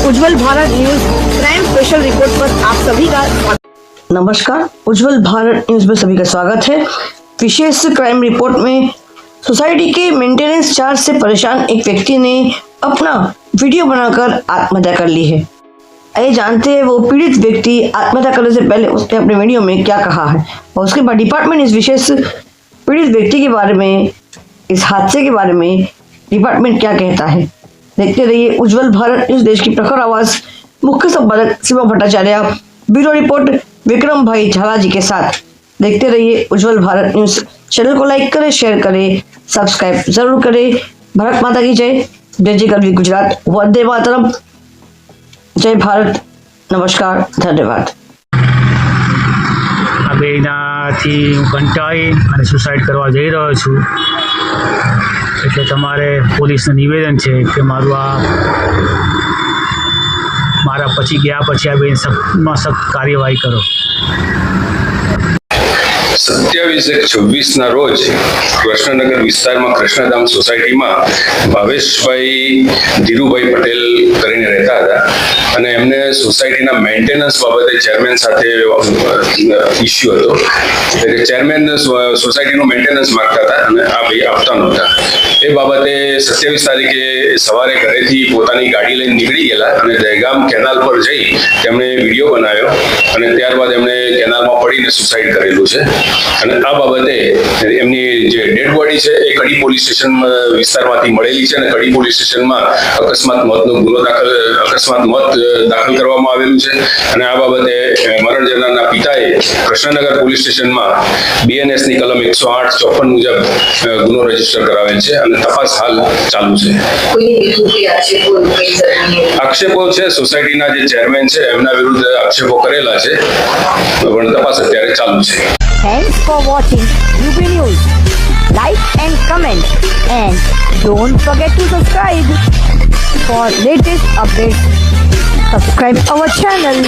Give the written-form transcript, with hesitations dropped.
उज्जवल Bharat news crime special report पर आप सभी का नमस्कार। उज्जवल भारत न्यूज में सभी का स्वागत है। विशेष क्राइम रिपोर्ट में सोसाइटी के मेंटेनेंस चार्ज से परेशान एक व्यक्ति ने अपना वीडियो बनाकर आत्महत्या कर ली है। आइए जानते हैं वो पीड़ित व्यक्ति आत्महत्या करने से पहले उसने अपने वीडियो में क्या कहा है और उसके बाद डिपार्टमेंट इस विशेष पीड़ित व्यक्ति के बारे में, इस हादसे के बारे में डिपार्टमेंट क्या कहता है। देखते रहिए उज्जवल भारत न्यूज, देश की प्रखर आवाज। मुख्य संपादक सीमा भट्टाचार्य, ब्यूरो रिपोर्ट विक्रम भाई झाला जी के साथ। देखते रहिए उज्जवल भारत न्यूज। चैनल को लाइक करें, शेयर करें, सब्सक्राइब जरूर करें। भारत माता की जय। जय जय करवी गुजरात। वंदे मातरम। जय भारत। नमस्कार, धन्यवाद। હવે એનાથી હું કંટાળી અને સુસાઇડ કરવા જઈ રહ્યો છું, એટલે તમારે પોલીસને નિવેદન છે કે મારા પછી ગયા પછી આ બેન સખ્તમાં સખ્ત કાર્યવાહી કરો। 27/1/26 રોજ કૃષ્ણનગર વિસ્તારમાં કૃષ્ણધામ સોસાયટીમાં ભાવેશભાઈ ધીરુભાઈ પટેલ કરીને રહેતા હતા અને એમને સોસાયટીના મેન્ટેનન્સ બાબતે ચેરમેન સાથે ઇસ્યુ હતો। એટલે ચેરમેન સોસાયટીનું મેન્ટેનન્સ માંગતા હતા અને આ ભાઈ આપતા નહોતા। એ બાબતે 27 તારીખે સવારે ઘરેથી પોતાની ગાડી લઈને નીકળી ગયેલા અને દહેગામ કેનાલ પર જઈ તેમણે વિડીયો બનાવ્યો અને ત્યારબાદ એમણે કેનાલમાં પડીને સુસાઇડ કરેલું છે। અને આ બાબતે એમની જે ડેડ બોડી છે એ કડી પોલીસ સ્ટેશન વિસ્તારમાંથી મળેલી છે અને કડી પોલીસ સ્ટેશનમાં અકસ્માત મોત દાખલ કરવામાં આવેલું છે અને આ બાબતે મરણ જનારના પિતાએ કૃષ્ણનગર પોલીસ સ્ટેશનમાં BNS ની કલમ 108/54 મુજબ ગુનો રજીસ્ટર કરાવેલ છે અને તપાસ હાલ ચાલુ છે। આક્ષેપો છે સોસાયટીના જે ચેરમેન છે એમના વિરુદ્ધ આક્ષેપો કરેલા છે પણ તપાસ અત્યારે ચાલુ છે। Thanks for watching UP News. Like and comment and don't forget to subscribe for latest updates. Subscribe our channel.